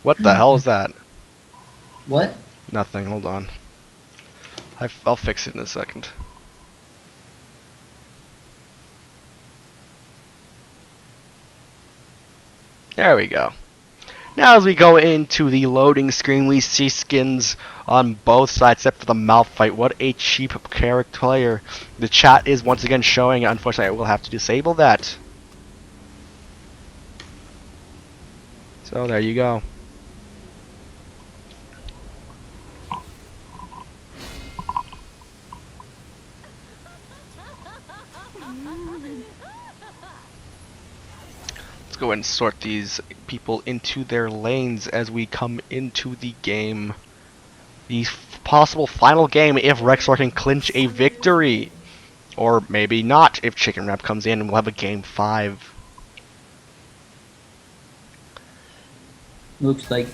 What the hell is that? What? Nothing, hold on. I'll fix it in a second. There we go. Now as we go into the loading screen, we see skins on both sides except for the Malphite. What a cheap character player. The chat is once again showing. Unfortunately, I will have to disable that. So there you go. Let's go ahead and sort these people into their lanes as we come into the game. The possible final game if Rexor can clinch a victory. Or maybe not if Chicken Wrap comes in and we'll have a game 5. Looks like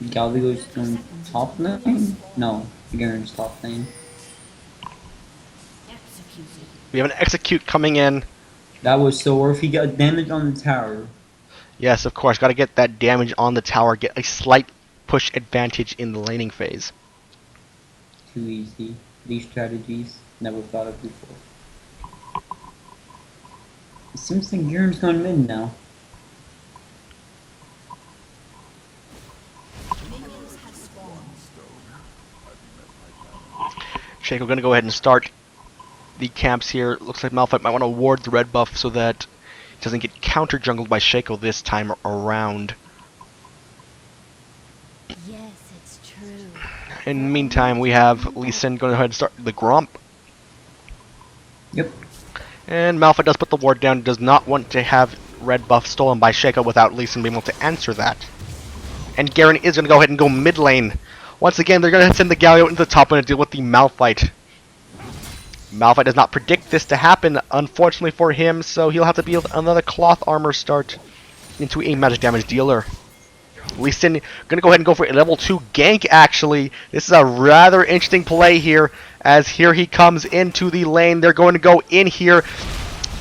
Galvigo's on top lane? No, Garen's top lane. We have an execute coming in. That was so, or if he got damage on the tower. Yes, of course, gotta get that damage on the tower, get a slight push advantage in the laning phase. Too easy. These strategies, never thought of before. It seems like Garen's going mid now. Shaco gonna go ahead and start the camps here. Looks like Malphite might want to ward the red buff so that it doesn't get counter jungled by Shaco this time around. Yes, it's true. In the meantime, we have Lee Sin going ahead and start the Gromp. Yep. And Malphite does put the ward down, does not want to have red buff stolen by Shaco without Lee Sin being able to answer that. And Garen is going to go ahead and go mid lane. Once again, they're going to send the Galio into the top lane to deal with the Malphite. Malphite does not predict this to happen, unfortunately for him, so he'll have to be another cloth armor start into a magic damage dealer. Lee Sin gonna go ahead and go for a level 2 gank, actually. This is a rather interesting play here, as here he comes into the lane. They're going to go in here.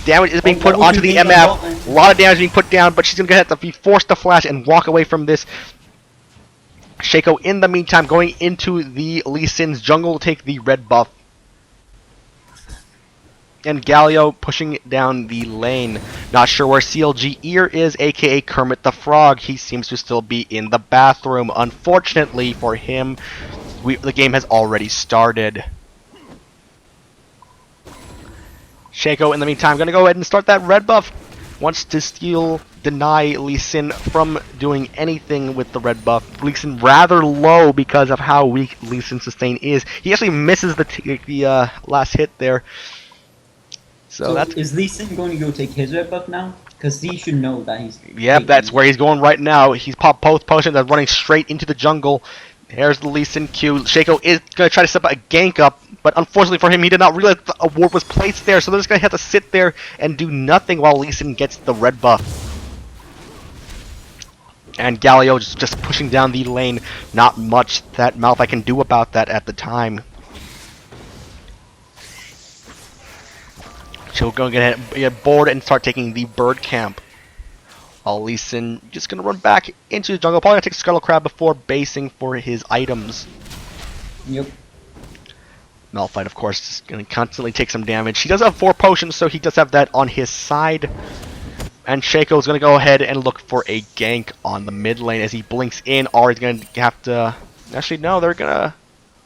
Damage is being put onto the MF. A lot of damage being put down, but she's gonna have to be forced to flash and walk away from this. Shaco, in the meantime, going into the Lee Sin's jungle to take the red buff. And Galio pushing down the lane. Not sure where CLG Ear is, aka Kermit the Frog. He seems to still be in the bathroom. Unfortunately for him, the game has already started. Shaco, in the meantime, going to go ahead and start that red buff. Wants to deny Lee Sin from doing anything with the red buff. Lee Sin rather low because of how weak Lee Sin's sustain is. He actually misses the last hit there. So that's, is Lee Sin going to go take his red buff now? Because he should know that he's... Yep, that's where he's going right now. He's popped both potions and running straight into the jungle. Here's the Lee Sin Q. Shaco is going to try to set up a gank up, but unfortunately for him, he did not realize the ward was placed there, so they're just going to have to sit there and do nothing while Lee Sin gets the red buff. And Galio just pushing down the lane. Not much that Malphite can do about that at the time. She'll go get bored and start taking the bird camp. While Lee Sin just gonna run back into the jungle. Probably gonna take Scuttle Crab before basing for his items. Yep. Malphite, of course, is gonna constantly take some damage. He does have 4 potions, so he does have that on his side. And Shaco's gonna go ahead and look for a gank on the mid lane as he blinks in. Ari's gonna have to. Actually, no, they're gonna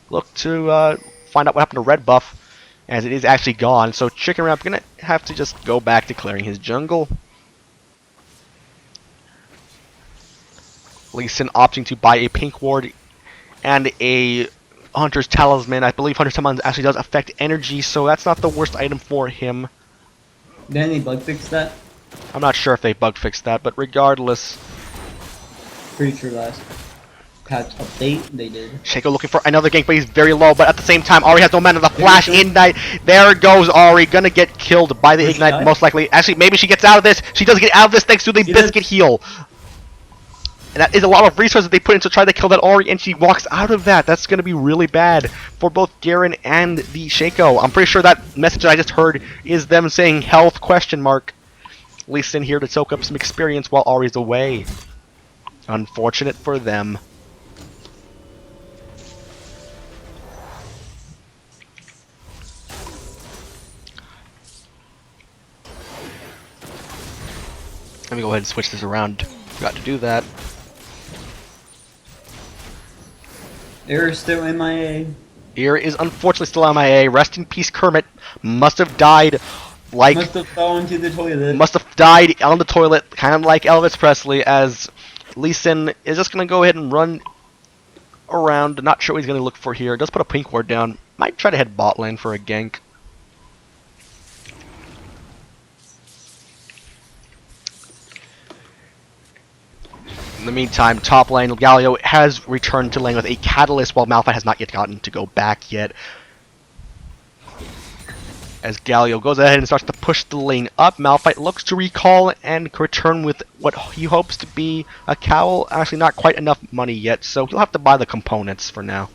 look to find out what happened to red buff, as it is actually gone. So Chicken Wrap gonna have to just go back to clearing his jungle. Lee Sin opting to buy a pink ward and a Hunter's Talisman. I believe Hunter's Talisman actually does affect energy, so that's not the worst item for him. Then they bug fix that? I'm not sure if they bug fixed that, but regardless. Pretty sure last patch update they did. Shaco looking for another gank, but he's very low. But at the same time, Ari has no mana. The flash ignite. There goes Ari. Gonna get killed by the ignite, most likely. Actually, maybe she gets out of this. She does get out of this thanks to the biscuit heal. And that is a lot of resources they put in to try to kill that Ori, and she walks out of that. That's going to be really bad for both Garen and the Shaco. I'm pretty sure that message that I just heard is them saying health question mark. Lee Sin here to soak up some experience while Ari's away. Unfortunate for them. Let me go ahead and switch this around. Forgot to do that. They're still MIA. Here is unfortunately still MIA. Rest in peace, Kermit. Must have died like... Must have fallen to the toilet. Must have died on the toilet, kind of like Elvis Presley, as Lee Sin is just going to go ahead and run around. Not sure what he's going to look for here. Does put a pink ward down. Might try to head bot lane for a gank. In the meantime, top lane, Galio has returned to lane with a Catalyst, while Malphite has not yet gotten to go back yet. As Galio goes ahead and starts to push the lane up, Malphite looks to recall and return with what he hopes to be a cowl. Actually, not quite enough money yet, so he'll have to buy the components for now.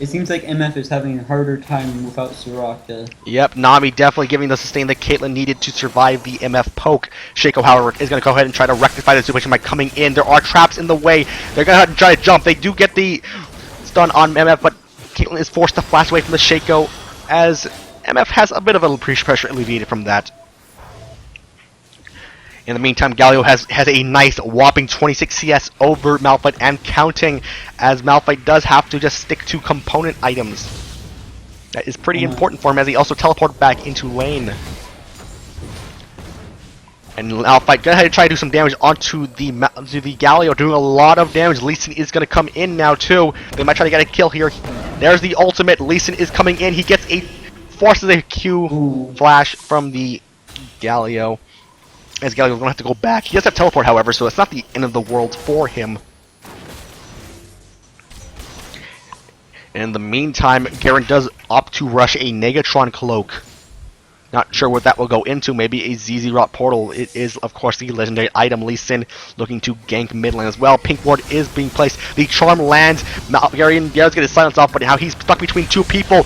It seems like MF is having a harder time without Soraka. Yep, Nami definitely giving the sustain that Caitlyn needed to survive the MF poke. Shaco, however, is going to go ahead and try to rectify the situation by coming in. There are traps in the way. They're going to try to jump. They do get the stun on MF, but Caitlyn is forced to flash away from the Shaco as MF has a bit of a pressure alleviated from that. In the meantime, Galio has a nice whopping 26 CS over Malphite and counting, as Malphite does have to just stick to component items. That is pretty important for him, as he also teleported back into lane. And Malphite, go ahead and try to do some damage onto the Galio, doing a lot of damage. Lee Sin is going to come in now too. They might try to get a kill here. There's the ultimate. Lee Sin is coming in. He gets forces a Q flash from the Galio. As Galio's going to have to go back. He does have teleport, however, so it's not the end of the world for him. In the meantime, Garen does opt to rush a Negatron Cloak. Not sure what that will go into. Maybe a ZZ Rot Portal. It is, of course, the legendary item. Lee Sin looking to gank mid lane as well. Pink ward is being placed. The charm lands. Garen's getting his silence off, but now he's stuck between two people.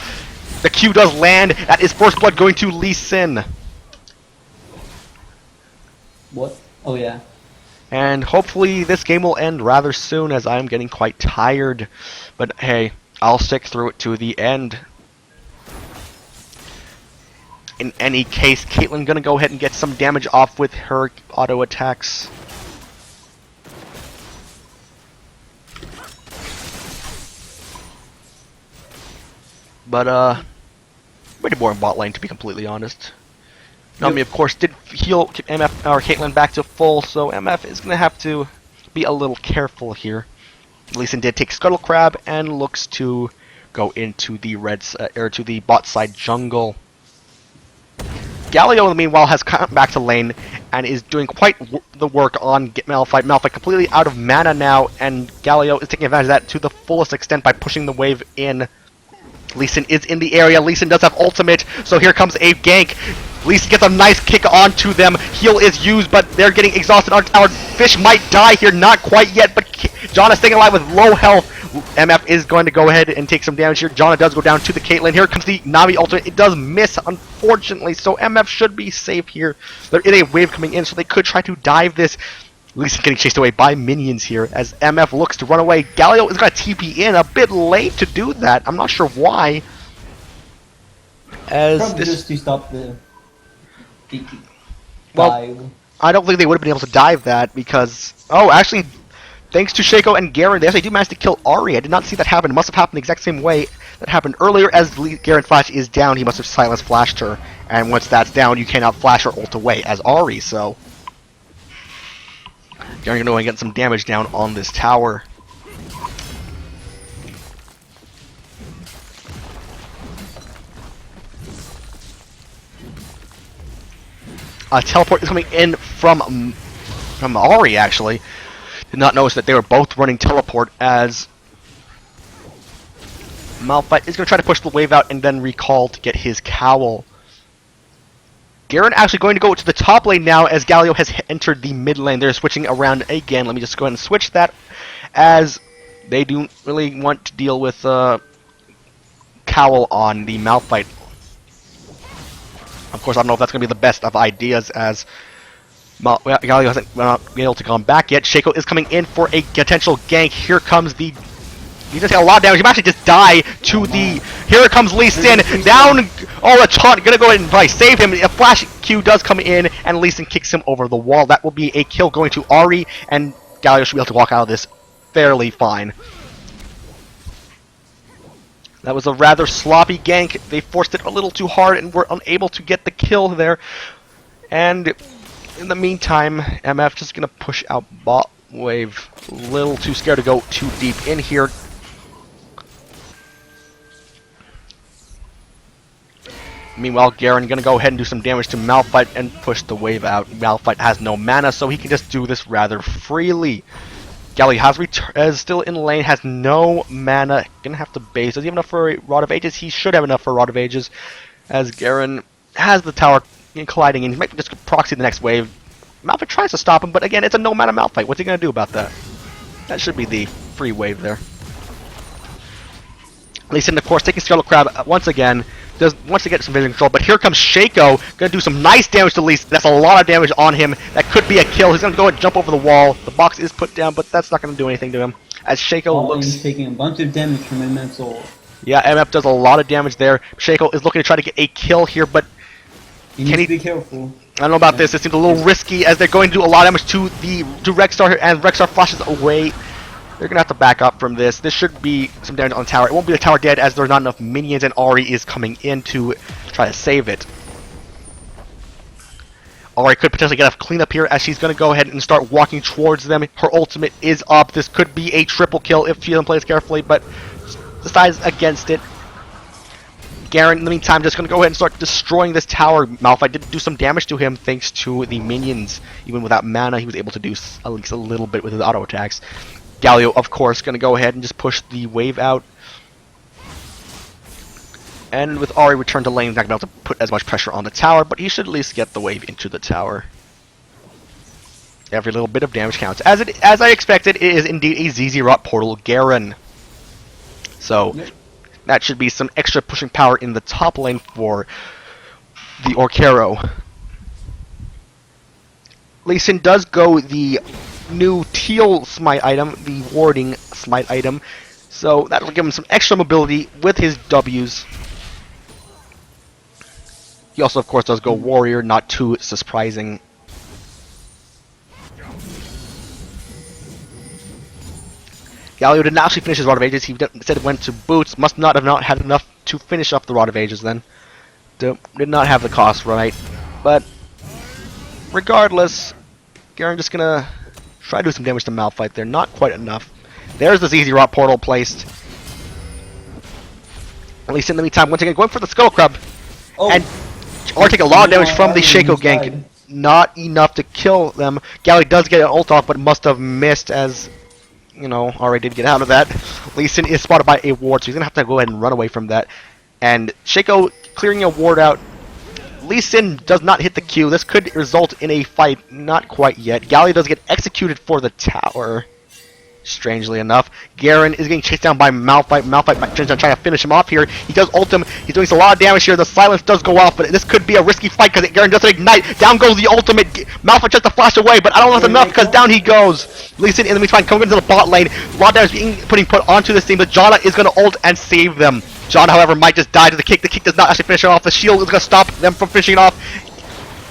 The Q does land. That is first blood going to Lee Sin. What? Oh yeah. And hopefully this game will end rather soon, as I'm getting quite tired. But hey, I'll stick through it to the end. In any case, Caitlyn gonna go ahead and get some damage off with her auto attacks. But pretty boring bot lane, to be completely honest. Nami, of course, did heal MF or Caitlyn back to full, so MF is gonna have to be a little careful here. Lee Sin did take Scuttle Crab and looks to go into the to the bot side jungle. Galio, in the meanwhile, has come back to lane and is doing quite the work on Malphite. Malphite completely out of mana now, and Galio is taking advantage of that to the fullest extent by pushing the wave in. Lee Sin is in the area. Lee Sin does have ultimate, so here comes a gank. Lee Sin gets a nice kick onto them. Heal is used, but they're getting exhausted on tower. Fish might die here, not quite yet, but Janna is staying alive with low health. MF is going to go ahead and take some damage here. Janna does go down to the Caitlyn. Here comes the Nami ultimate. It does miss, unfortunately, so MF should be safe here. There is a wave coming in, so they could try to dive this. Lee Sin getting chased away by minions here as MF looks to run away. Galio is going to TP in a bit late to do that. I'm not sure why. As Probably this, just to stop the well, dive. I don't think they would have been able to dive that because... Oh, actually, thanks to Shaco and Garen, they actually do manage to kill Ahri. I did not see that happen. It must have happened the exact same way that happened earlier. As Garen's flash is down, he must have silence flashed her. And once that's down, you cannot flash or ult away as Ahri, so... Garen going to get some damage down on this tower. A teleport is coming in from Ahri, actually. Did not notice that they were both running teleport, as Malphite is going to try to push the wave out and then recall to get his cowl. Garen actually going to go to the top lane now, as Galio has entered the mid lane. They're switching around again. Let me just go ahead and switch that, as they don't really want to deal with cowl on the Malphite. Of course, I don't know if that's going to be the best of ideas as Galio hasn't been able to come back yet. Shaco is coming in for a potential gank. Here comes the... He just had a lot of damage. He might actually just die to the... Here comes Lee Sin. Down... Oh, a taunt. Gonna go ahead and probably save him. A flash Q does come in, and Lee Sin kicks him over the wall. That will be a kill going to Ari, and Galio should be able to walk out of this fairly fine. That was a rather sloppy gank. They forced it a little too hard and were unable to get the kill there. And in the meantime, MF just going to push out bot wave. A little too scared to go too deep in here. Meanwhile, Garen going to go ahead and do some damage to Malphite and push the wave out. Malphite has no mana, so he can just do this rather freely. Galio is still in lane, has no mana, gonna have to base. Does he have enough for a Rod of Ages? He should have enough for a Rod of Ages, as Garen has the tower colliding in. He might just proxy the next wave. Malphite tries to stop him, but again, it's a no mana Malphite. What's he gonna do about that? That should be the free wave there. Lee Sin, of course, taking Scuttle Crab once again. Wants to get some vision control, but here comes Shaco, gonna do some nice damage to Lee Sin. That's a lot of damage on him. That could be a kill. He's gonna go and jump over the wall. The box is put down, but that's not gonna do anything to him. As Shaco looks... He's taking a bunch of damage from MF's ult. Yeah, MF does a lot of damage there. Shaco is looking to try to get a kill here, but... You need to be careful. I don't know about this. It seems a little risky as they're going to do a lot of damage to Rexstar, and Rexstar flashes away. They're going to have to back up from this. This should be some damage on the tower. It won't be the tower dead as there's not enough minions, and Ari is coming in to try to save it. Ari could potentially get a cleanup here as she's going to go ahead and start walking towards them. Her ultimate is up. This could be a triple kill if she doesn't play this carefully, but decides against it. Garen, in the meantime, just going to go ahead and start destroying this tower. Malphite did do some damage to him thanks to the minions. Even without mana, he was able to do at least a little bit with his auto attacks. Galio, of course, going to go ahead and just push the wave out. And with Ari returned to lane, he's not going to be able to put as much pressure on the tower, but he should at least get the wave into the tower. Every little bit of damage counts. As I expected, it is indeed a ZZ Rot portal Garen. So, that should be some extra pushing power in the top lane for the Orcaro. Lee Sin does go the new teal smite item, the warding smite item, so that will give him some extra mobility with his W's. He also, of course, does go warrior, not too surprising. Galio did not actually finish his Rod of Ages. He instead went to boots. Must not have had enough to finish off the Rod of Ages then. Did not have the cost right, but regardless, Garen just gonna try to do some damage to Malphite there. Not quite enough. There's the ZZ Rot portal placed. At least in the meantime, once again, going for the Skull Crab. Oh. And or take a lot of damage from the Shaco gank. Not enough to kill them. Galio does get an ult off, but must have missed as, you know, already did get out of that. Lee Sin is spotted by a ward, so he's going to have to go ahead and run away from that. And Shaco clearing a ward out. Lee Sin does not hit the Q. This could result in a fight. Not quite yet. Galio does get executed for the tower. Strangely enough. Garen is getting chased down by Malphite. Malphite trying to finish him off here. He does ult him. He's doing a lot of damage here. The silence does go off, but this could be a risky fight because Garen does ignite. Down goes the ultimate. Malphite tries to flash away, but I don't know if that's enough because down he goes. Lee Sin in the meantime coming into the bot lane. A lot of damage being put onto this team, but Janna is going to ult and save them. Janna, however, might just die to the kick. The kick does not actually finish it off. The shield is going to stop them from finishing it off.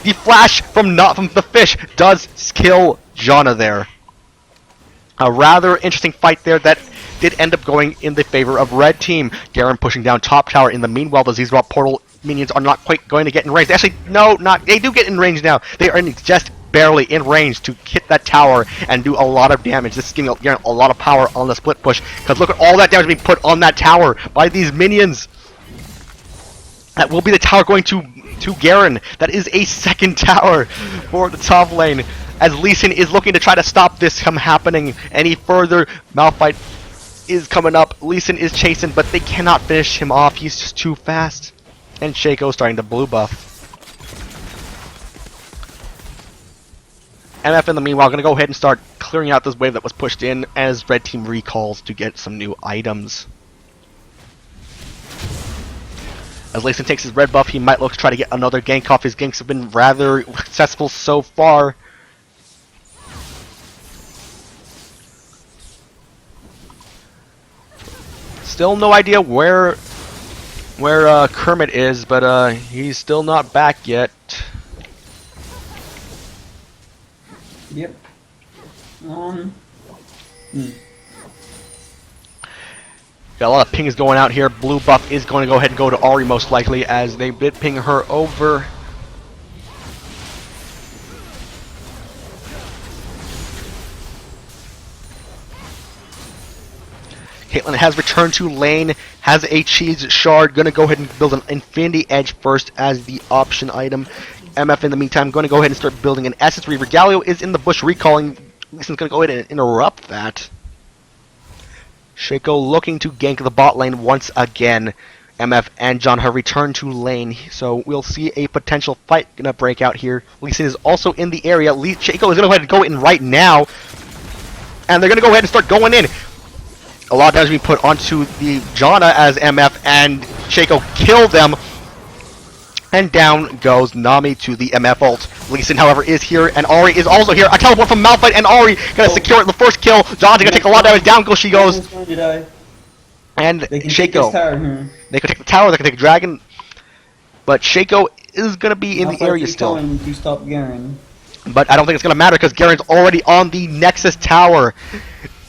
The flash from the fish does kill Janna there. A rather interesting fight there that did end up going in the favor of red team. Garen pushing down top tower. In the meanwhile, the ZZ Rot portal minions are not quite going to get in range. Actually, no, they do get in range now. They are just barely in range to hit that tower and do a lot of damage. This is giving Garen a lot of power on the split push, because look at all that damage being put on that tower by these minions. That will be the tower going to Garen. That is a second tower for the top lane. As Lee Sin is looking to try to stop this from happening any further. Malphite is coming up. Lee Sin is chasing, but they cannot finish him off. He's just too fast. And Shaco starting to blue buff. MF in the meanwhile going to go ahead and start clearing out this wave that was pushed in as red team recalls to get some new items. As Lee Sin takes his red buff, he might look to try to get another gank off. His ganks have been rather successful so far. Still no idea where Kermit is, but he's still not back yet. Yep. Got a lot of pings going out here. Blue buff is going to go ahead and go to Ahri most likely, as they did ping her over. Caitlyn has returned to lane, has a cheese shard, gonna go ahead and build an Infinity Edge first as the option item. MF in the meantime gonna go ahead and start building an Essence Reaver. Galio is in the bush recalling. Leeson's gonna go ahead and interrupt that. Shaco looking to gank the bot lane once again. MF and John have returned to lane, so we'll see a potential fight gonna break out here. Leeson is also in the area. Shaco is gonna go ahead and go in right now, and they're gonna go ahead and start going in. A lot of damage being put onto the Janna as MF and Shaco kill them. And down goes Nami to the MF ult. Leeson, however, is here, and Ahri is also here. A teleport from Malphite, and Ahri gonna secure the first kill. John's gonna take a lot of damage. Down goes she goes. And Shaco. They could take the tower, they could take a dragon. But Shaco is gonna be in the area still. To stop Garen. But I don't think it's gonna matter because Garen's already on the Nexus tower.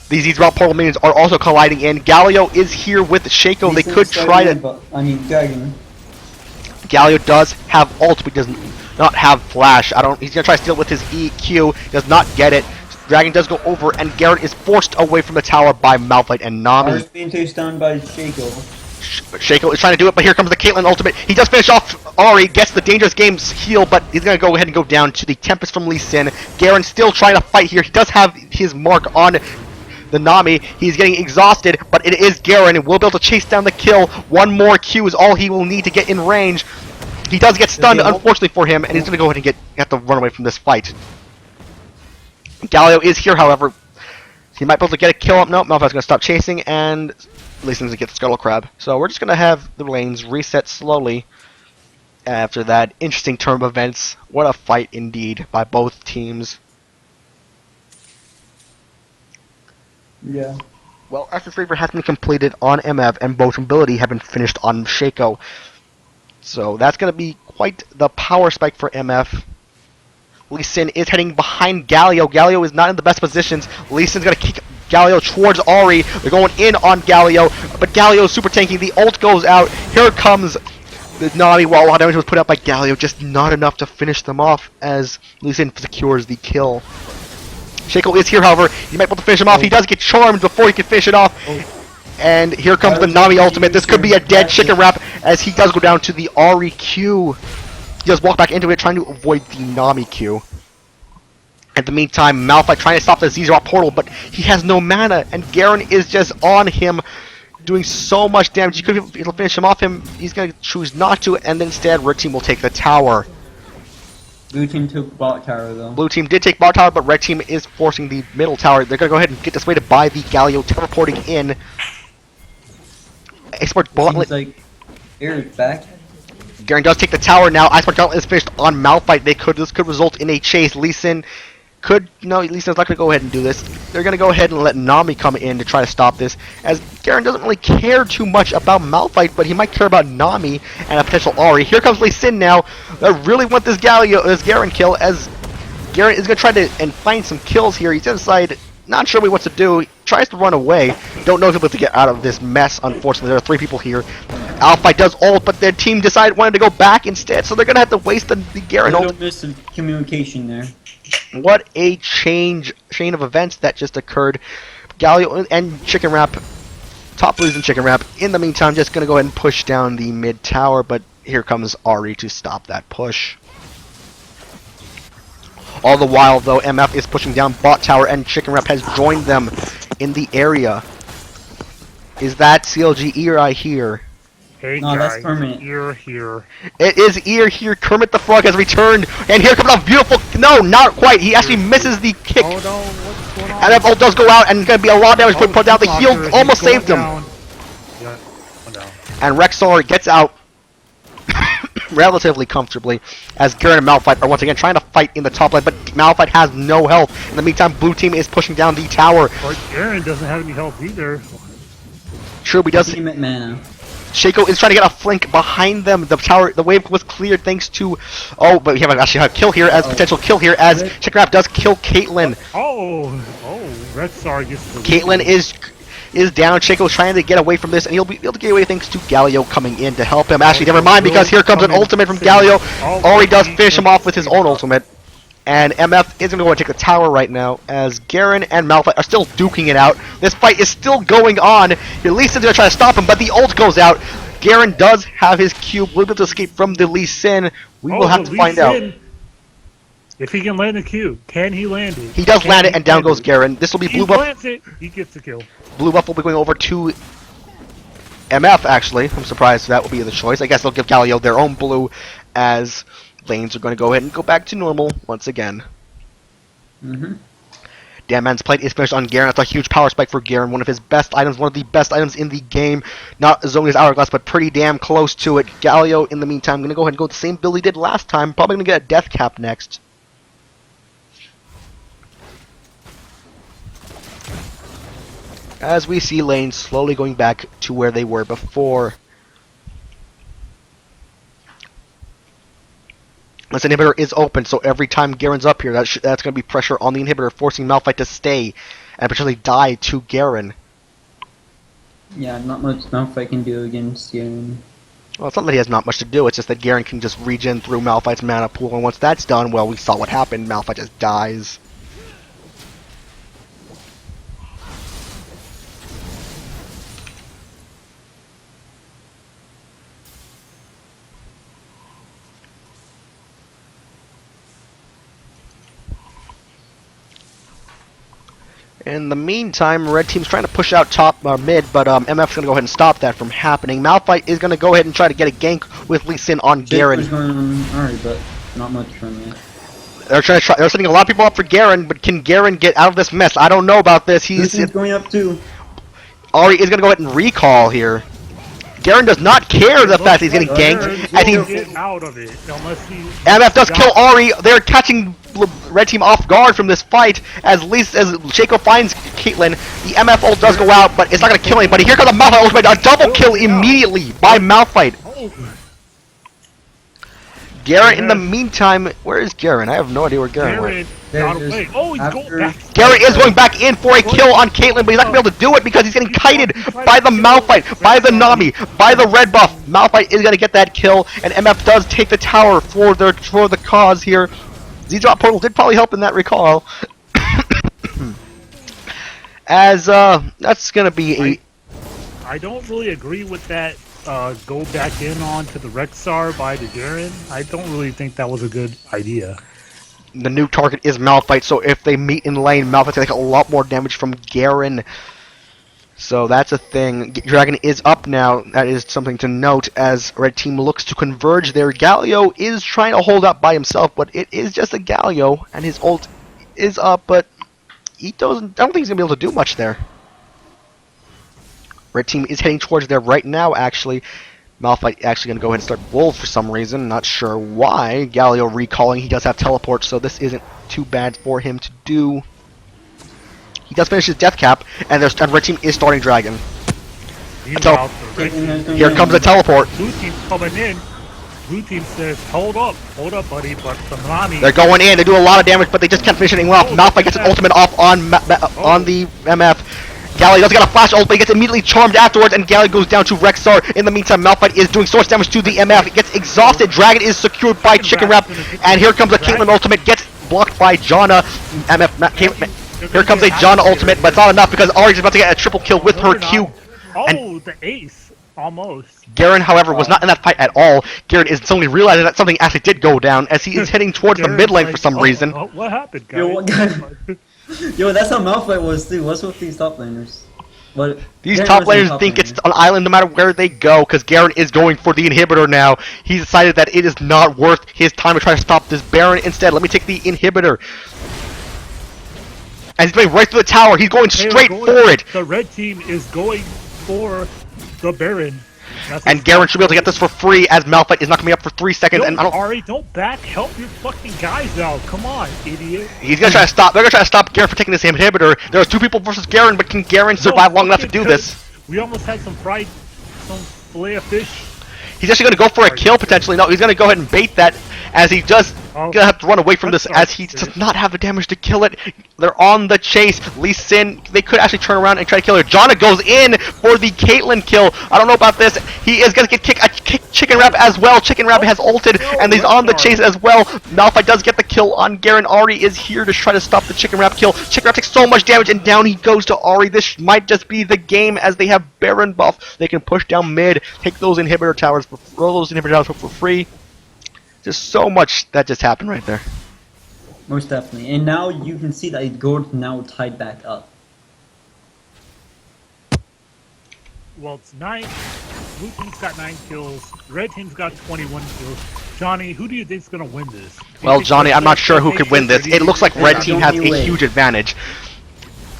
These route portal minions are also colliding in. Galio is here with Shaco. They could try to. Dragon. Galio does have ult, but does not have flash. He's gonna try to steal with his EQ. Does not get it. Dragon does go over, and Garen is forced away from the tower by Malphite and Nami. Ahri's being chased down by Shaco. Shaco is trying to do it, but here comes the Caitlyn ultimate. He does finish off Ahri, gets the Dangerous Games heal, but he's gonna go ahead and go down to the Tempest from Lee Sin. Garen still trying to fight here. He does have his mark on the Nami. He's getting exhausted, but it is Garen, and will be able to chase down the kill. One more Q is all he will need to get in range. He does get stunned, unfortunately for him, and he's going to go ahead and have to run away from this fight. Galio is here, however. He might be able to get a kill up. No, Malphite's going to stop chasing, and Leeson's going to get the Scuttle Crab. So we're just going to have the lanes reset slowly after that interesting turn of events. What a fight indeed by both teams. Yeah. Well, Essence Reaver has been completed on MF, and both ability have been finished on Shaco. So that's going to be quite the power spike for MF. Lee Sin is heading behind Galio. Galio is not in the best positions. Lee Sin's going to kick Galio towards Ahri. They're going in on Galio, but Galio is super tanky. The ult goes out. Here comes the Nami, while a lot of damage was put out by Galio. Just not enough to finish them off as Lee Sin secures the kill. Shaco is here, however. He might be able to finish him off. He does get charmed before he can finish it off. And here comes the Nami ultimate. This could be a dead chicken wrap as he does go down to the Ahri Q. He does walk back into it, trying to avoid the Nami Q. In the meantime, Malphite trying to stop the Zero portal, but he has no mana, and Garen is just on him, doing so much damage. You could finish him off. He's going to choose not to, and instead, Red Team will take the tower. Blue team took bot tower though. Blue team did take bot tower, but red team is forcing the middle tower. They're going to go ahead and get dissuaded by the Galio teleporting in. Export Gauntlet. Seems like Eric's back. Garen does take the tower now. Iceberg Gauntlet is finished on Malphite. This could result in a chase. Lee Sin Leeson's not going to go ahead and do this. They're going to go ahead and let Nami come in to try to stop this, as Garen doesn't really care too much about Malphite, but he might care about Nami and a potential Ahri. Here comes Lee Sin now. They really want this Garen kill, as Garen is going to try to find some kills here. He's going to decide, not sure what to do. He tries to run away. Don't know if he'll be able to get out of this mess, unfortunately. There are 3 people here. Alphite does ult, but their team wanted to go back instead, so they're going to have to waste the Garen ult. Don't miss the communication there. What a chain of events that just occurred. Galio and Chicken Wrap, top losing Chicken Wrap. In the meantime, just going to go ahead and push down the mid tower, but here comes Ahri to stop that push. All the while, though, MF is pushing down bot tower, and Chicken Wrap has joined them in the area. Is that CLG ear I hear? Hey No, that's guys, permanent. you're here. It is ear here. Kermit the Frog has returned, and here comes a beautiful. No, not quite. He actually misses the kick. Oh no, what's going on? And that ult does go out, and going to be a lot of damage put down. The heal almost saved him. Yeah, one down. And Rexar gets out. relatively comfortably, as Garen and Malphite are once again trying to fight in the top lane, but Malphite has no health. In the meantime, blue team is pushing down the tower. But Aaron doesn't have any health either. True, he does. Team at mana. Shaco is trying to get a flank behind them. The tower, the wave was cleared thanks to. Oh, but we have actually a kill here, as potential kill here, as Chickrap does kill Caitlyn. Oh, Rexar gets the Caitlyn is down. Shaco's trying to get away from this, and he'll be able to get away thanks to Galio coming in to help him. Actually, never mind, because here comes an ultimate from Galio. Ori does finish him off with his own ultimate. And MF is going to go and take the tower right now, as Garen and Malphite are still duking it out. This fight is still going on. Lee Sin's going to try to stop him, but the ult goes out. Garen does have his cube. Will be able to escape from the Lee Sin. We will have to find out. If he can land the Q, can he land it? He does land it, and down goes Garen. This will be blue buff. Lands it, he gets the kill. Blue buff will be going over to MF, actually. I'm surprised that will be the choice. I guess they'll give Galio their own blue, as lanes are going to go ahead and go back to normal once again. Damn Man's Plate is finished on Garen. That's a huge power spike for Garen. One of his best items, one of the best items in the game. Not as long as Hourglass, but pretty damn close to it. Galio, in the meantime, going to go ahead and go the same build he did last time. Probably going to get a death cap next. As we see lanes slowly going back to where they were before. This inhibitor is open, so every time Garen's up here, that's going to be pressure on the inhibitor, forcing Malphite to stay and potentially die to Garen. Yeah, not much Malphite can do against Garen. Well, it's not that he has not much to do, it's just that Garen can just regen through Malphite's mana pool, and once that's done, well, we saw what happened. Malphite just dies. In the meantime, red team's trying to push out top mid, but MF's going to go ahead and stop that from happening. Malphite is going to go ahead and try to get a gank with Lee Sin on Garen. Alright, but not much from you. They're setting a lot of people up for Garen, but can Garen get out of this mess? I don't know about this. He's going up too. Ari is going to go ahead and recall here. Garen does not care the fact he's getting ganked, and he get out of it unless he. MF does kill Ari. They're catching red team off guard from this fight as Shaco finds Caitlyn. The MF ult does go out, but it's not going to kill anybody. Here comes a Malphite ultimate, a double kill immediately by Malphite. Garen, in the meantime, where is Garen? I have no idea where Garen went. Oh, he's going back. Garen is going back in for a kill on Caitlyn, but he's not going to be able to do it because he's getting kited by the Malphite, by the Nami, by the red buff. Malphite is going to get that kill, and MF does take the tower for the cause here. Z-Drop Portal did probably help in that recall. As, that's going to be a... I don't really agree with that go back in onto the Rexar by the Garen. I don't really think that was a good idea. The new target is Malphite, so if they meet in lane, Malphite's going to take a lot more damage from Garen. So that's a thing. Dragon is up now. That is something to note as red team looks to converge there. Galio is trying to hold up by himself, but it is just a Galio, and his ult is up, but I don't think he's going to be able to do much there. Red team is heading towards there right now, actually. Malphite actually going to go ahead and start Wolf for some reason. Not sure why. Galio recalling. He does have teleport, so this isn't too bad for him to do. He does finish his death cap, and red team is starting Dragon. Here comes a teleport. Blue team's coming in. Blue team says, hold up, buddy, but the Nami... They're going in, they do a lot of damage, but they just can't finish anything off. Malphite gets an ultimate off on the MF. Galio does get a flash ult, but he gets immediately charmed afterwards, and Galio goes down to Rexar. In the meantime, Malphite is doing source damage to the MF. It gets exhausted. Dragon is secured by Chicken Wrap, and here comes a Caitlyn ultimate. Gets blocked by Janna. Here comes a Janna ultimate, but it's not enough because Ari's about to get a triple kill with her Q. Oh, the ace. Almost. Garen, however, was not in that fight at all. Garen is suddenly realizing that something actually did go down as he is heading towards the mid lane for some reason. What happened, guys? Yo, that's how Malphite was too. What's with these top laners? These top laners think it's an island no matter where they go, because Garen is going for the inhibitor now. He decided that it is not worth his time to try to stop this Baron. Instead, let me take the inhibitor. And he's going right through the tower. He's going straight for it. The red team is going for the Baron. And Garen should be able to get this for free as Malphite is not coming up for 3 seconds. And I don't. Ari, don't back. Help your fucking guys out. Come on, idiot. He's gonna try to stop. They're gonna try to stop Garen for taking this inhibitor. There are 2 people versus Garen, but can Garen survive long enough to do this? We almost had some fillet of fish. He's actually gonna go for a kill potentially. No, he's gonna go ahead and bait that as he does. Gonna have to run away from this as he does not have the damage to kill it. They're on the chase. Lee Sin, they could actually turn around and try to kill her. Janna goes in for the Caitlyn kill. I don't know about this. He is gonna get Chicken Wrap as well. Chicken Wrap has ulted and he's on the chase as well. Malphite does get the kill on Garen. Ari is here to try to stop the Chicken Wrap kill. Chicken Wrap takes so much damage and down he goes to Ari. This might just be the game as they have Baron buff. They can push down mid, take those inhibitor towers, roll those inhibitor towers for free. Just so much that just happened right there. Most definitely. And now you can see that it goes now tied back up. Well, it's 9. Blue team's got 9 kills. Red team's got 21 kills. Johnny, who do you think's gonna win this? Well, Johnny, I'm not sure who could win this. It looks like Red team has a huge advantage.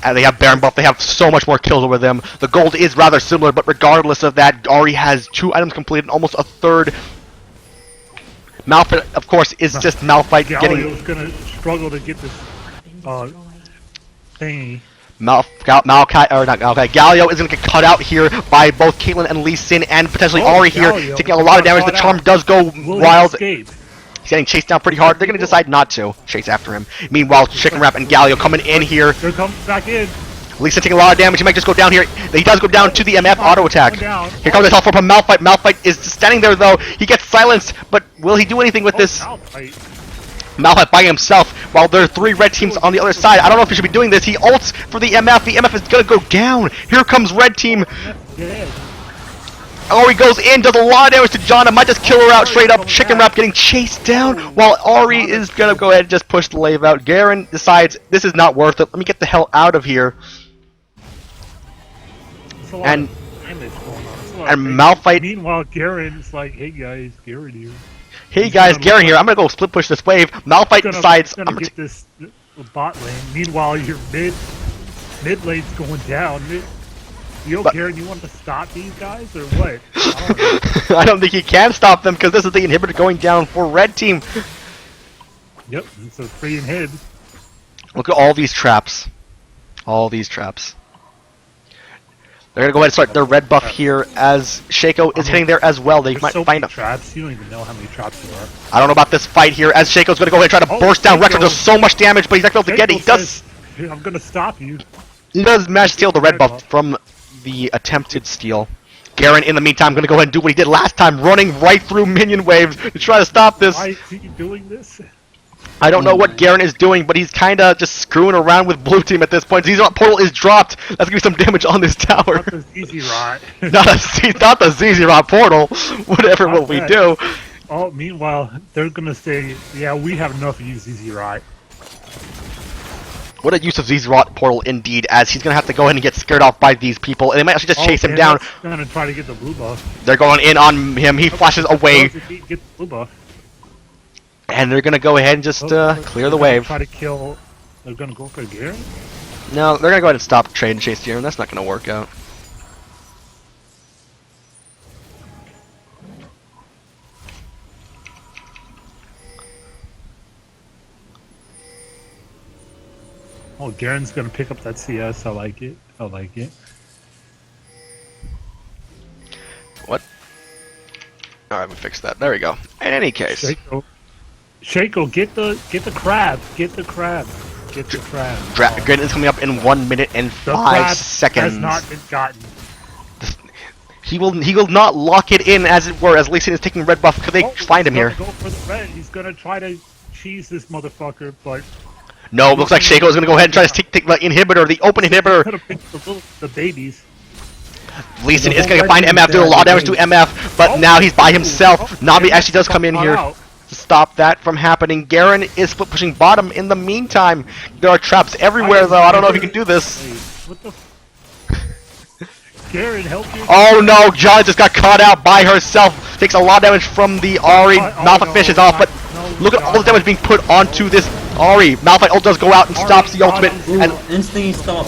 And they have Baron buff. They have so much more kills over them. The gold is rather similar, but regardless of that, Ari has 2 items completed, almost a third. Malphite, of course, is just Malphite Galio's gonna struggle to get this thingy. Galio is gonna get cut out here by both Caitlyn and Lee Sin and potentially Ari here, taking a lot of damage. The charm does go wild. Escape? He's getting chased down pretty hard. They're gonna decide not to chase after him. Meanwhile, Chicken Wrap and Galio coming in here. Here comes back in. Lee Sin taking a lot of damage. He might just go down here. He does go down to the MF auto attack. Here comes the teleport from Malphite. Malphite is standing there though. He gets silenced, but will he do anything with this? Malphite by himself, while there are 3 red teams on the other side. I don't know if he should be doing this. He ults for the MF. The MF is gonna go down. Here comes red team. Ari goes in, does a lot of damage to Janna. Might just kill her out straight up. Chicken Wrap getting chased down, while Ari is gonna go ahead and just push the lave out. Garen decides this is not worth it. Let me get the hell out of here. And Malphite. Meanwhile, Garen's like, "Hey guys, Garen here." Hey guys, Garen here. I'm gonna go split push this wave. Malphite decides I'm gonna get this bot lane. Meanwhile, your mid lane's going down. Garen, you want to stop these guys or what? I don't think he can stop them because this is the inhibitor going down for red team. Yep, it's a free inhib. Look at all these traps. All these traps. They're gonna go ahead and start their red buff here as Shaco is hitting there as well. They might find a traps. You don't even know how many traps there are. I don't know about this fight here as Shaco's gonna go ahead and try to burst down Rex. There's so much damage, but he's not gonna be able to get it. He does. I'm gonna stop you. He does manage to steal the red buff from the attempted steal. Garen, in the meantime, gonna go ahead and do what he did last time, running right through minion waves to try to stop this. Why is he doing this? I don't know what Garen is doing, but he's kind of just screwing around with blue team at this point. Zzrot portal is dropped. That's gonna be some damage on this tower. Not the Zzrot. not the Zzrot portal. Whatever will we do? Oh, meanwhile, they're gonna say, "Yeah, we have enough to use Zzrot." What a use of Zzrot portal indeed, as he's gonna have to go ahead and get scared off by these people, and they might actually just chase him down. Gonna try to get the blue buff. They're going in on him. He flashes away. Get the blue buff. And they're gonna go ahead and just clear the wave. Try to kill. They're gonna go for Garen. No, they're gonna go ahead and stop trade and chase Garen. That's not gonna work out. Oh, Garen's gonna pick up that CS. I like it. I like it. What? Alright, we fixed that. There we go. In any case. Shaco, get the crab. Get the crab. Get the crab. Garen is coming up in 1 minute and 5 seconds. Has not been gotten. He will not lock it in, as it were, as Lee Sin is taking red buff. Could they find him here? Go for the red. He's gonna try to cheese this motherfucker, but no. Looks like Shaco is gonna go ahead and try to take the inhibitor, the open inhibitor. The babies. Lee Sin is gonna find MF, do a lot of damage to MF, but now he's by himself. Navi actually does come in here to stop that from happening. Garen is split pushing bottom in the meantime. There are traps everywhere though. I don't know if he can do this. What the? Garen, help you. Oh no, John just got caught out by herself. Takes a lot of damage from the Ari. Malphite finishes off, but look at all the damage being put onto this Ari. Malphite ult does go out and stops the ultimate, and instantly stop.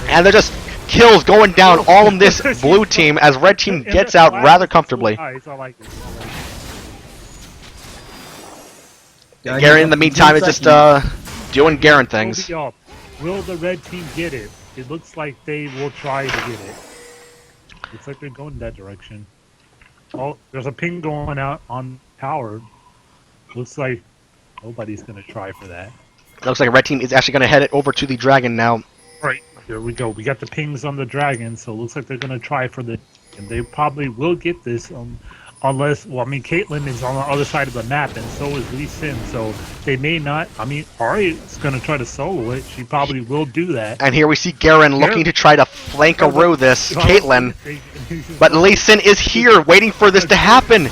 And they're just kills going down all in this blue team as red team gets out rather comfortably. Nice, I like it. Garen, in the meantime, is just doing Garen things. Will the red team get it? It looks like they will try to get it. Looks like they're going that direction. Oh, there's a ping going out on tower. Looks like nobody's gonna try for that. Looks like red team is actually going to head it over to the dragon now. Right, there we go. We got the pings on the dragon, so it looks like they're gonna try for the. And they probably will get this, unless. Well, I mean, Caitlyn is on the other side of the map, and so is Lee Sin. So they may not. I mean, Ari is gonna try to solo it. She probably will do that. And here we see Garen looking to try to flank-a-roo this Caitlyn. But Lee Sin is here, waiting for this to happen.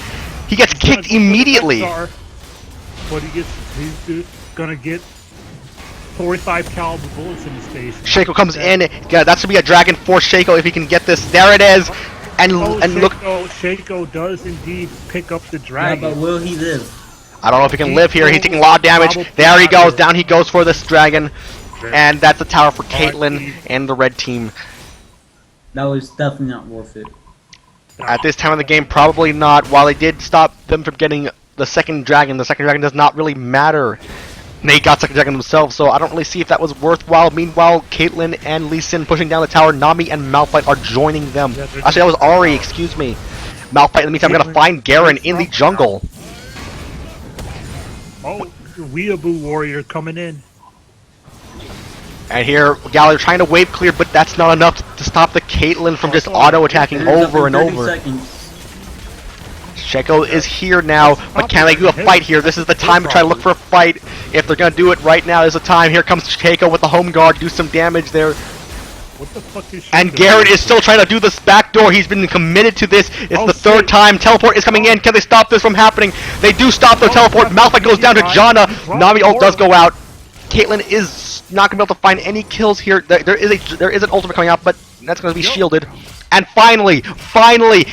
He gets kicked immediately. But he's gonna get 45 caliber bullets in his face. Shaco comes in. Yeah, that should be a Dragon Force Shaco if he can get this. There it is. And look. Shaco does indeed pick up the Yeah, dragon. but will he live? I don't know if he can live here. He's taking a lot of damage. There he goes. Down he goes for this dragon. And that's the tower for Caitlyn and the red team. That was definitely not worth it. At this time of the game, probably not. While they did stop them from getting the second dragon does not really matter. They got second dragon themselves, so I don't really see if that was worthwhile. Meanwhile, Caitlyn and Lee Sin pushing down the tower. Nami and Malphite are joining them. Actually, that was Ari, excuse me. Malphite, in the meantime, going to find Garen in the jungle. Oh, Weeaboo Warrior coming in. And here, Galio trying to wave clear, but that's not enough to stop the Caitlyn from just auto-attacking over and over. Shaco is here now, but can they do a fight here? This is the time to try to look for a fight. If they're going to do it right now, is the time. Here comes Shaco with the home guard, do some damage there. What the fuck is And Garrett is still trying to do this backdoor. He's been committed to this. It's the third time. Teleport is coming in. Can they stop this from happening? They do stop the teleport. Malphite goes down to Janna. Nami ult does go out. Caitlyn is not going to be able to find any kills here. There is an ultimate coming out, but that's going to be shielded. And finally,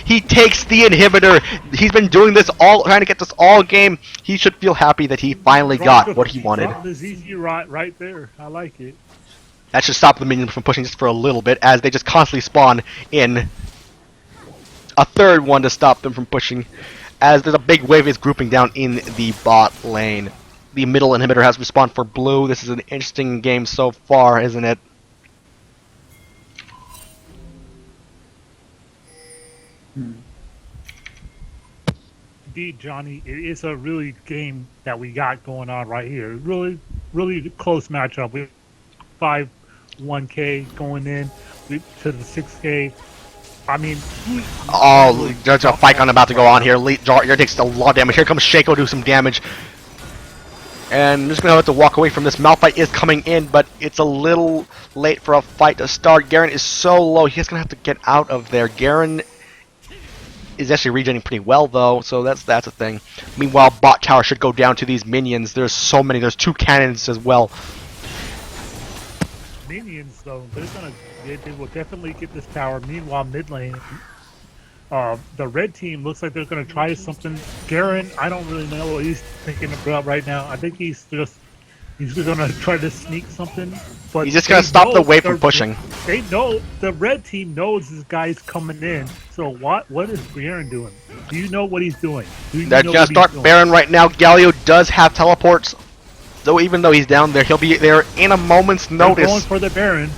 he takes the inhibitor. He's been doing this trying to get this all game. He should feel happy that he finally got what he wanted. Right there. I like it. That should stop the minions from pushing just for a little bit, as they just constantly spawn in. A third one to stop them from pushing, as there's a big wave is grouping down in the bot lane. The middle inhibitor has respawned for blue. This is an interesting game so far, isn't it? Indeed, Johnny, it is a really game that we got going on right here. Really, really close matchup. We 5-1K going in to the 6K. I mean, there's a fight about to go on here. Jar takes a lot of damage. Here comes Shaco, do some damage. And I'm just going to have to walk away from this. Malphite is coming in, but it's a little late for a fight to start. Garen is so low, he's going to have to get out of there. Garen is actually regenerating pretty well, though, so that's a thing. Meanwhile, bot tower should go down to these minions. There's so many. There's 2 cannons as well. Minions, though, they will definitely get this tower. Meanwhile, mid lane, the red team looks like they're going to try something. Garen, I don't really know what he's thinking about right now. I think he's going to try to sneak something. But he's just going to stop the wave from pushing. They know, the red team knows this guy's coming in. So what is Garen doing? Do you know what he's doing? They're going to start Baron right now. Galio does have teleports. So even though he's down there, he'll be there in a moment's notice. They're going for the Baron.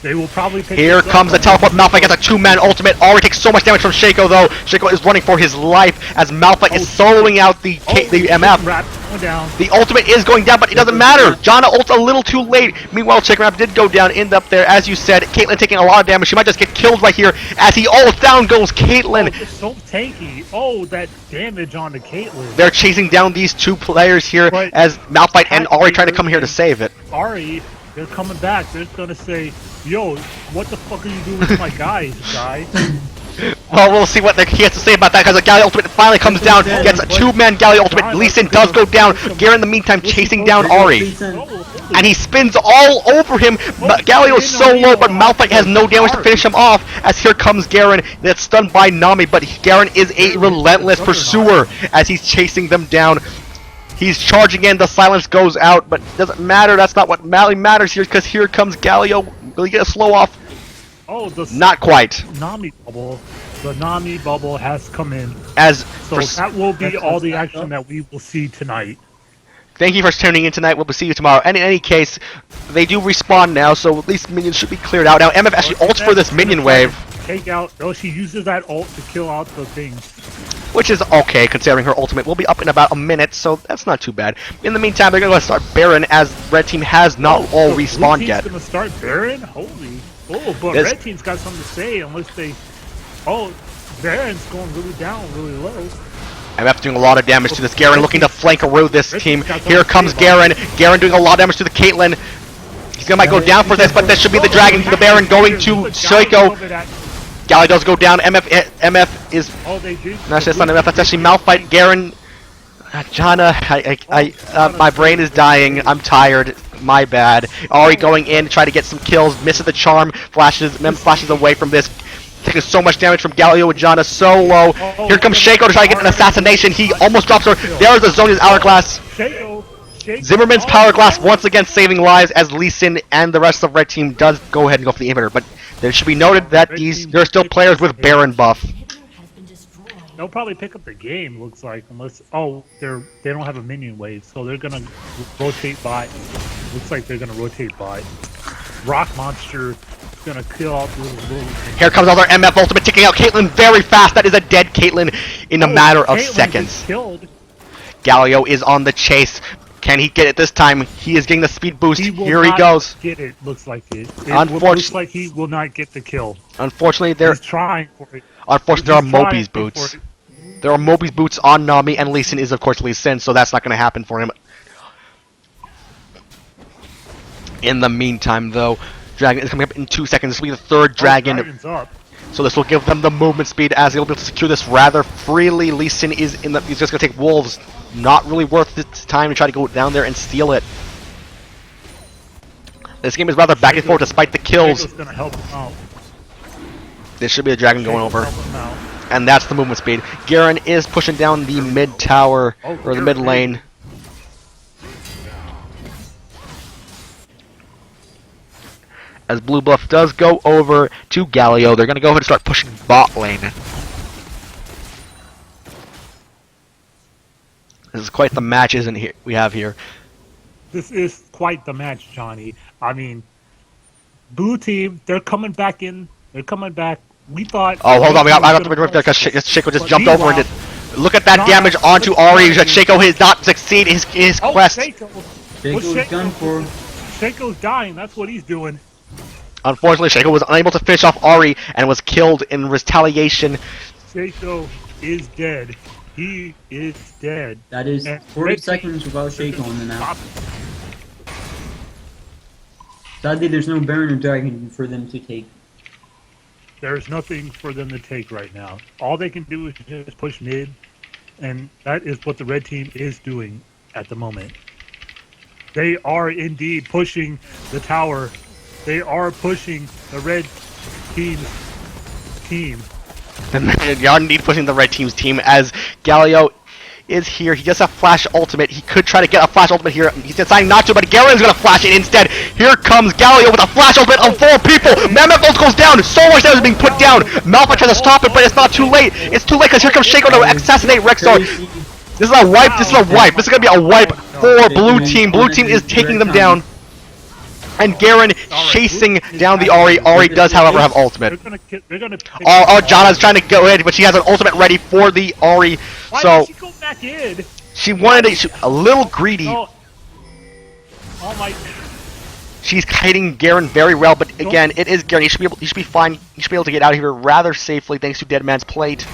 They will probably pick Here comes the teleport. Malphite gets a 2-man ultimate. Already takes so much damage from Shaco, though. Shaco is running for his life as Malphite is soloing out the MF. The ultimate is going down, but it doesn't matter. Janna ults a little too late. Meanwhile, Chicken Wrap did go down, end up there. As you said, Caitlyn taking a lot of damage. She might just get killed right here. As he ults down goes Caitlyn. Oh, it's so tanky. Oh, that damage on the Caitlyn. They're chasing down these 2 players here as Malphite and Ari try to come here to save it. Ari, they're coming back. They're going to say, yo, what the fuck are you doing with my guys, guy? Well, we'll see what he has to say about that, because the Galio ultimate finally comes down, gets a 2-man Galio ultimate. Lee Sin does go down. Garen, in the meantime, chasing down Ari. And he spins all over him. Galio is so low, but Malphite has no damage to finish him off, as here comes Garen. That's stunned by Nami, but Garen is a relentless pursuer as he's chasing them down. He's charging in, the silence goes out, but it doesn't matter. That's not what matters here, because here comes Galio. Will he get a slow off? Oh, Not quite. Nami bubble. The Nami bubble has come in. As So for, that will be That's all the what's action up. that we will see tonight. thank you for tuning in tonight. We'll see you tomorrow. And in any case, they do respawn now, so at least minions should be cleared out. Now MF actually ults for this minion wave, Take out. Oh, she uses that ult to kill out the things. which is okay considering her ultimate will be up in about a minute, so that's not too bad. In the meantime, they're gonna start Baron as Red Team has not all so Blue respawned team's yet. gonna start Baron? Holy. Oh, but Yes. Red Team's got something to say unless they... Oh, Baron's going really down, really low. MF doing a lot of damage to this Garen, looking to flankaroo this Red team. team's got Here something comes to say about Garen. Garen doing a lot of damage to the Caitlyn. He's gonna might go down for this, but this should be the Dragon. The Baron going to Shaco. Galley does go down. MF is... Oh, they do. No, actually, that's not MF. That's actually Malphite. Garen... Jana, my brain is dying. I'm tired. My bad. Ari going in to try to get some kills. Misses the charm. Flashes away from this. Taking so much damage from Galio and Jana. So low. Here comes Shaco to try to get an assassination. He almost drops her. There's the Zonia's Hourglass. Zimmerman's Power Glass once again saving lives as Lee Sin and the rest of Red Team does go ahead and go for the inhibitor. But there should be noted that there are still players with Baron buff. Has been destroyed. They'll probably pick up the game, looks like, unless... Oh, they don't have a minion wave, so they're gonna rotate by. Looks like they're gonna rotate by. Rock Monster is gonna kill out the little... Here comes another MF ultimate taking out Caitlyn very fast. That is a dead Caitlyn in a matter of Caitlyn seconds. is killed. Galio is on the chase. Can he get it this time? He is getting the speed boost. He will Here he not goes. Get it? Looks like it. Looks like he will not get the kill. Unfortunately, He's trying for it. there are He's trying Moby's for boots. it. There are Moby's boots on Nami, and Lee Sin is of course Lee Sin, so that's not going to happen for him. In the meantime, though, Dragon is coming up in 2 seconds. This will be the third Dragon. Dragon's up. So this will give them the movement speed as they'll be able to secure this rather freely. Lee Sin is in the... He's just going to take Wolves. Not really worth the time to try to go down there and steal it. This game is rather back and forth despite the kills. Shaco's gonna help him out. This should be the Dragon going Shaco's over. helping him out. And that's the movement speed. Garen is pushing down the mid tower, or the mid lane. As Blue Buff does go over to Galio, they're going to go ahead and start pushing bot lane. This is quite the match, isn't it? We have here. This is quite the match, Johnny. I mean, Blue Team, they're coming back in. They're coming back. We thought... Oh, hold on. I got to interrupt there because Shaco just jumped over and did... Look at that damage onto Ari. Shaco has not succeed his quest. Shaco's done for. Shaco's dying. That's what he's doing. Unfortunately, Shaco was unable to finish off Ari and was killed in retaliation. Shaco is dead. He is dead. That is And 40 Red seconds without Shaco on the map. Stop. Sadly, there's no Baron or Dragon for them to take. There's nothing for them to take right now. All they can do is just push mid, and that is what the red team is doing at the moment. They are indeed pushing the tower. They are pushing the red team's team. You are indeed pushing the red team's team as Galio is here. He does have flash ultimate. He could try to get a flash ultimate here. He's deciding not to, but Garen's going to flash it instead. Here comes Galio with a flash ultimate on 4 people. Mammoth ult goes down. So much damage is being put down. Malphite tries to stop it, but it's not too late. It's too late because here comes Shaco to assassinate Rexar. This is a wipe. This is a wipe. This is going to be a wipe for Blue Team. Blue Team is taking them down. And Garen chasing down the Ari. Ari does, however, have ultimate. They're gonna Oh, Jana's trying to go in, but she has an ultimate ready for the Ari. Why So did she go back in? she wanted to, a little greedy. Oh my! She's hiding Garen very well, but again, it is Garen. He should be fine. He should be able to get out of here rather safely thanks to Dead Man's Plate.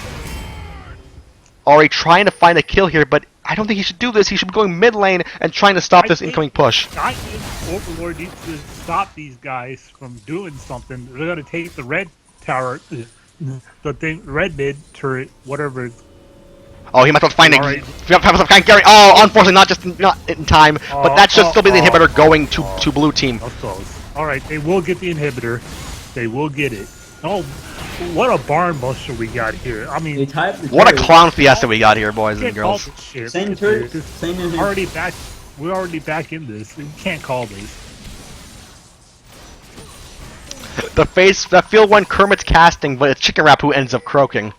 Ari trying to find a kill here, but I don't think he should do this. He should be going mid lane and trying to stop this incoming push. Giant Overlord needs to stop these guys from doing something. They're gonna take the red tower, the thing, red mid turret, whatever. Oh, he must have found Alright. Garen. Oh, unfortunately, not in time. But that should still be the inhibitor going to Blue Team. That's close. All right, they will get the inhibitor. They will get it. Oh, what a barn buster we got here. I They mean, tie up the What a turret. clown fiesta we got here, boys and can't call girls. this shit. Same turret, This- same in here. already back. We're already back in this. We can't call this. The face, that field when Kermit's casting, but it's Chicken Wrap who ends up croaking.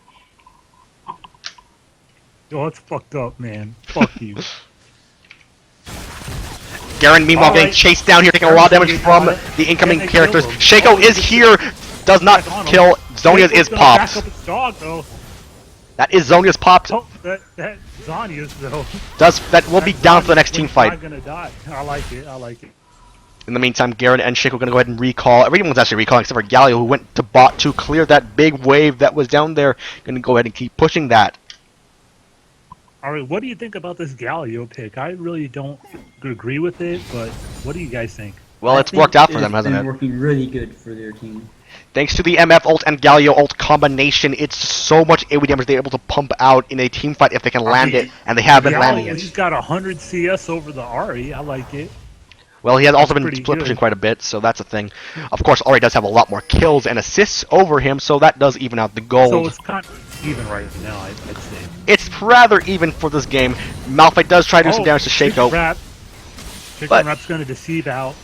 Yo, it's fucked up, man. Fuck you. Garen, meanwhile, getting Alright. chased down here, taking a lot of damage from the incoming And they characters. killed him. Shaco is here, does not Back on him. kill. Zonia's Shaco's is gonna back popped. up his dog, though. That is Zonia's popped. Oh, that Zanya's, though. That will be That down for the next Zanya's team fight. not gonna die. I like it. I like it. In the meantime, Garen and Shaco are going to go ahead and recall. Everyone's actually recalling except for Galio, who went to bot to clear that big wave that was down there. Going to go ahead and keep pushing that. Alright, what do you think about this Galio pick? I really don't agree with it, but what do you guys think? Well, I it's think worked out for them, hasn't It's it? been working really good for their team. Thanks to the MF ult and Galio ult combination, it's so much AoE damage they're able to pump out in a team fight if they can land it, and they have been landing He's it. got 100 CS over the Ari. I like it. Well, he has also been pretty split good. pushing quite a bit, so that's a thing. Of course, Ori does have a lot more kills and assists over him, so that does even out the gold. So it's kind of even right now, I'd say. It's rather even for this game. Malphite does try to do some damage to Shaco. Chicken Wrap's going to deceive out.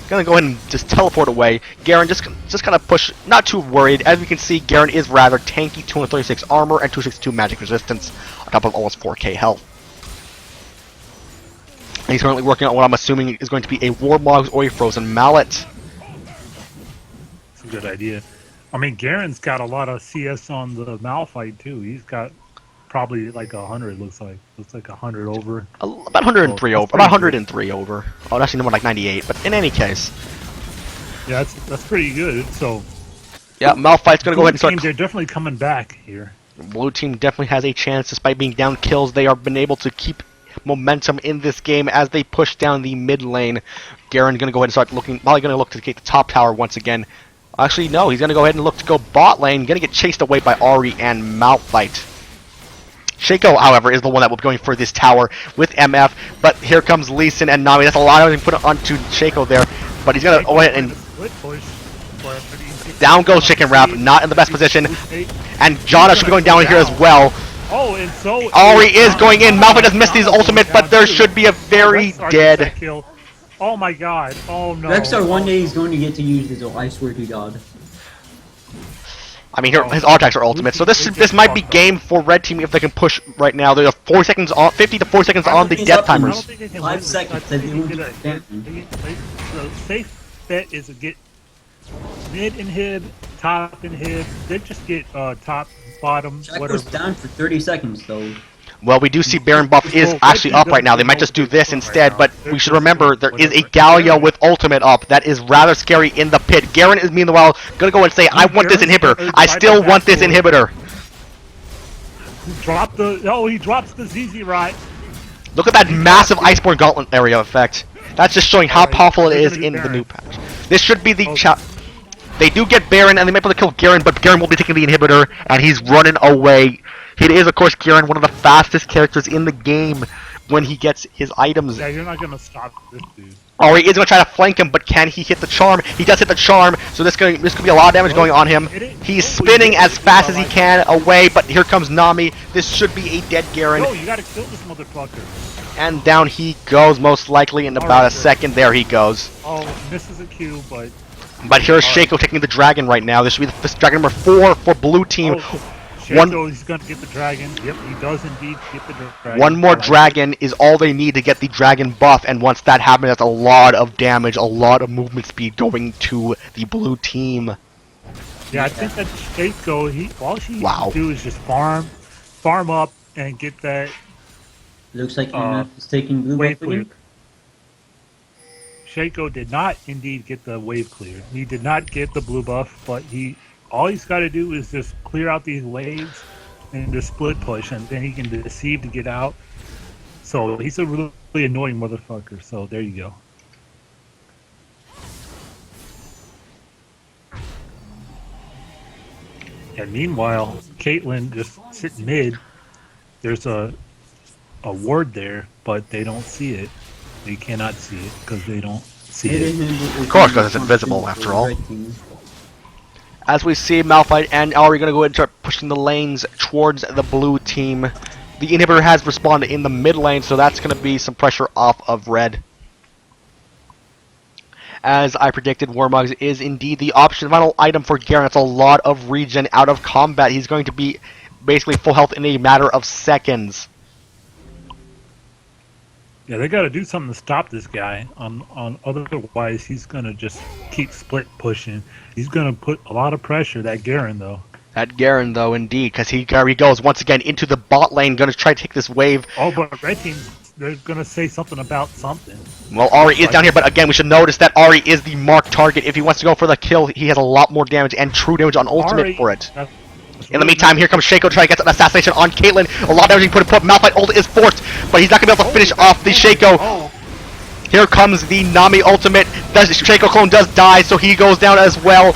Gonna go ahead and just teleport away. Garen just kind of push, not too worried. As we can see, Garen is rather tanky, 236 armor and 262 magic resistance, on top of almost 4k health. And he's currently working on what I'm assuming is going to be a Warmog's Oi Frozen Mallet. It's a good idea. I mean, Garen's got a lot of CS on the Malphite, too. He's got probably like 100, looks like. Looks like 100 over. About 103 Oh, over. About 103 over. Oh, actually, more like 98. But in any case, Yeah, that's pretty good. So, yeah, Malphite's gonna go ahead and start. they're definitely coming back here. Blue team definitely has a chance, despite being down kills. They have been able to keep momentum in this game as they push down the mid lane. Garen gonna go ahead and start looking. Probably gonna look to get the top tower once again. Actually, no, he's gonna go ahead and look to go bot lane. Gonna get chased away by Ari and Malphite. Shaco, however, is the one that will be going for this tower with MF. But here comes Lee Sin and Nami. That's a lot of put onto Shaco there. But he's gonna go ahead and Split push, but down goes Chicken Wrap. Not in the best position. And Jana should be going down here as well. Oh, and so Ari is going in. Malphite does miss his ultimate, but there should be a very dead. Kill. Oh my god. Oh no. Rexar one day is going to get to use his ult, I swear to God. I mean, here his R-attacks are ultimate, so this might be game for Red Team if they can push right now. There's 4 seconds on, 50 to 4 seconds on the He's death up in I don't timers. think they can 5 win. seconds, I think they they won't can get get the safe bet is to get mid inhib, top inhib, then just get top, bottom, Jack whatever. goes down for 30 seconds though. Well, we do see Baron buff is actually up right now. They might just do this instead, but we should remember there is a Galio with ultimate up. That is rather scary in the pit. Garen is meanwhile gonna go and say, I want this inhibitor. I still want this inhibitor. Drop the he drops the ZZ right. Look at that massive Iceborne Gauntlet area effect. That's just showing how powerful it is in the new patch. This should be the They do get Baron, and they might be able to kill Garen, but Garen will be taking the inhibitor, and he's running away. It is, of course, Garen, one of the fastest characters in the game when he gets his items. Yeah, you're not gonna stop this dude. Ori is going to try to flank him, but can he hit the charm? He does hit the charm, so this could be a lot of damage going on him. He's spinning as fast as he can away, but here comes Nami. This should be a dead Garen. No, you gotta kill this motherfucker. And down he goes, most likely in about a second. There he goes. Oh, misses a Q, but But here's Shaco taking the dragon right now. This should be the dragon number 4 for blue team. Shaco, he's gonna get the dragon. Yep, he does indeed get the dragon. One more dragon is all they need to get the dragon buff, and once that happens, that's a lot of damage, a lot of movement speed going to the blue team. Yeah, I think that Shaco, all he needs Wow. to do is just farm up, and get that Looks like MF is taking blue wave buff clear. again. Shaco did not indeed get the wave clear. He did not get the blue buff, but all he's got to do is just clear out these waves and just split push, and then he can deceive to get out. So he's a really annoying motherfucker. So there you go. And meanwhile, Caitlyn just sitting mid. There's a ward there, but they don't see it. They cannot see it because they don't see it. Of course, 'cause it's invisible after all. As we see, Malphite and Ari going to go ahead and start pushing the lanes towards the blue team. The inhibitor has responded in the mid lane, so that's going to be some pressure off of red. As I predicted, Warmugs is indeed the optional item for Garen. That's a lot of regen out of combat. He's going to be basically full health in a matter of seconds. Yeah, they got to do something to stop this guy. Otherwise, he's gonna just keep split pushing. He's gonna put a lot of pressure. That Garen though. That Garen, though, indeed, because he goes once again into the bot lane, going to try to take this wave. Oh, but red team, they're gonna say something about something. Well, Ari is down here, but again, we should notice that Ari is the marked target. If he wants to go for the kill, he has a lot more damage and true damage on ultimate Ari, for it. that's In the meantime, here comes Shaco trying to get an assassination on Caitlyn. A lot of damage being put. Malphite ult is forced, but he's not going to be able to finish off the Shaco. Oh, Here comes the Nami ultimate. The Shaco clone does die, so he goes down as well.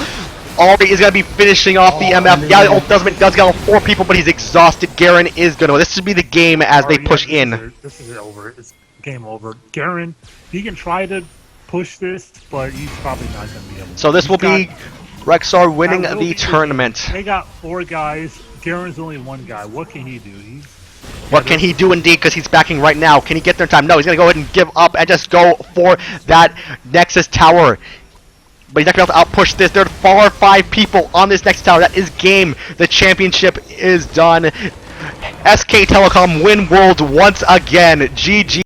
Ari is going to be finishing off the MF. Galio ult does get on 4 people, but he's exhausted. Garen is going to. This should be the game as they Ari, push yeah, in. This is over. It's game over. Garen, he can try to push this, but he's probably not gonna be able to. So this will be Rexar winning That will the be tournament. They got 4 guys. Garen's only 1 guy. What can he do? What can he do indeed, because he's backing right now? Can he get there in time? No, he's going to go ahead and give up and just go for that Nexus Tower. But he's not going to be able to outpush this. There are 5 people on this Nexus Tower. That is game. The championship is done. SK Telecom win world once again. GG.